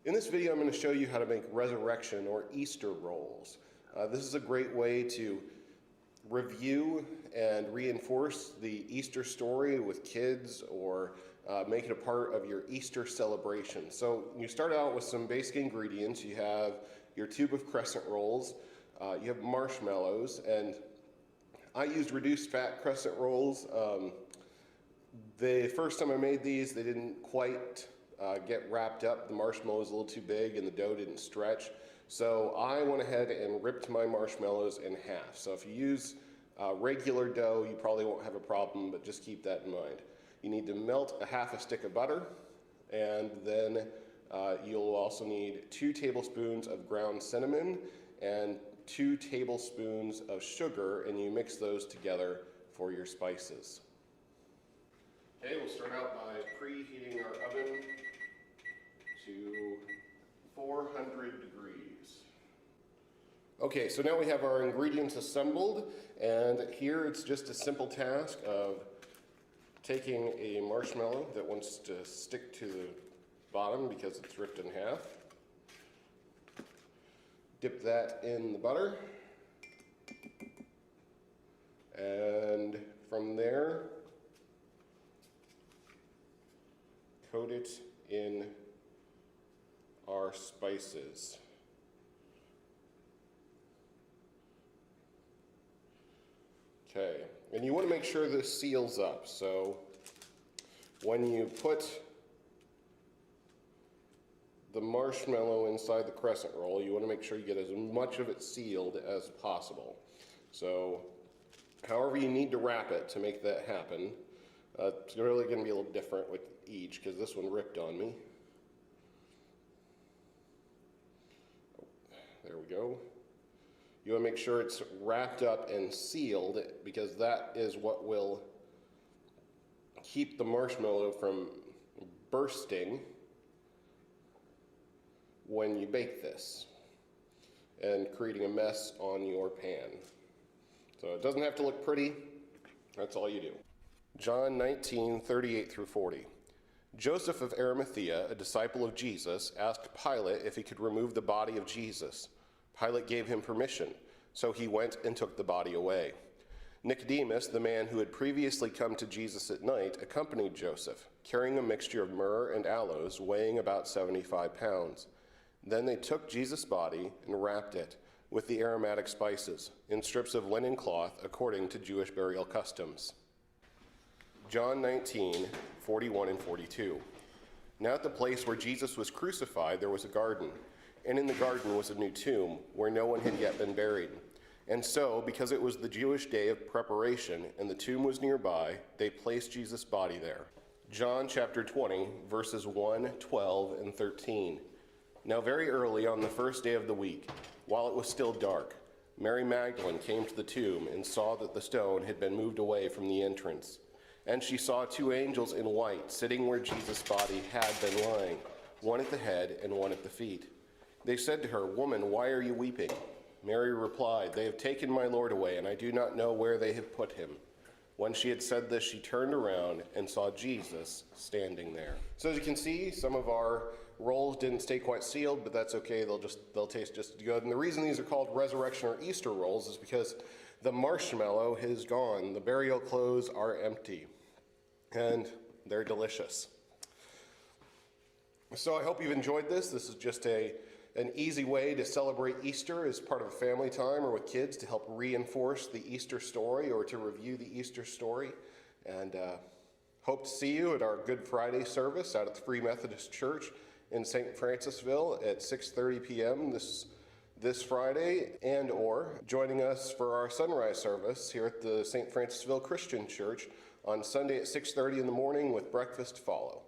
In this video, I'm going to show you how to make resurrection or Easter rolls. This is a great way to review and reinforce the Easter story with kids or make it a part of your Easter celebration. So you start out with some basic ingredients. You have your tube of crescent rolls, you have marshmallows, and I used reduced fat crescent rolls. The first time I made these, they didn't quite get wrapped up. The marshmallow was a little too big and the dough didn't stretch. So I went ahead and ripped my marshmallows in half. So if you use regular dough, you probably won't have a problem, but just keep that in mind. You need to melt a half a stick of butter, and then you'll also need 2 tablespoons of ground cinnamon and 2 tablespoons of sugar, and you mix those together for your spices. Okay, we'll start out by preheating our oven to 400 degrees. Okay, so now we have our ingredients assembled, and here it's just a simple task of taking a marshmallow that wants to stick to the bottom because it's ripped in half. Dip that in the butter, and from there coat it in our spices. Okay, and you want to make sure this seals up, so when you put the marshmallow inside the crescent roll, you want to make sure you get as much of it sealed as possible. So however you need to wrap it to make that happen. It's really going to be a little different with each because this one ripped on me. There we go. You want to make sure it's wrapped up and sealed because that is what will keep the marshmallow from bursting when you bake this and creating a mess on your pan. So it doesn't have to look pretty, that's all you do. John 19:38 through 40. Joseph of Arimathea, a disciple of Jesus, asked Pilate if he could remove the body of Jesus. Pilate gave him permission, so he went and took the body away. Nicodemus, the man who had previously come to Jesus at night, accompanied Joseph, carrying a mixture of myrrh and aloes weighing about 75 pounds. Then they took Jesus' body and wrapped it with the aromatic spices in strips of linen cloth according to Jewish burial customs. John 19:41 and 42. Now at the place where Jesus was crucified there was a garden, and in the garden was a new tomb where no one had yet been buried. And so, because it was the Jewish day of preparation and the tomb was nearby, they placed Jesus' body there. John chapter 20, verses 1, 12, and 13. Now very early on the first day of the week, while it was still dark, Mary Magdalene came to the tomb and saw that the stone had been moved away from the entrance. And she saw 2 angels in white sitting where Jesus' body had been lying, one at the head and one at the feet. They said to her, "Woman, why are you weeping?" Mary replied, "They have taken my Lord away, and I do not know where they have put him." When she had said this, she turned around and saw Jesus standing there. So as you can see, some of our rolls didn't stay quite sealed, but that's okay. They'll taste just as good. And the reason these are called resurrection or Easter rolls is because the marshmallow is gone. The burial clothes are empty, and they're delicious. So I hope you've enjoyed this. This is just an easy way to celebrate Easter as part of a family time or with kids to help reinforce the Easter story or to review the Easter story. And hope to see you at our Good Friday service out at the Free Methodist Church in St. Francisville at 6:30 p.m. this Friday, and or joining us for our sunrise service here at the St. Francisville Christian Church on Sunday at 6:30 in the morning with breakfast to follow.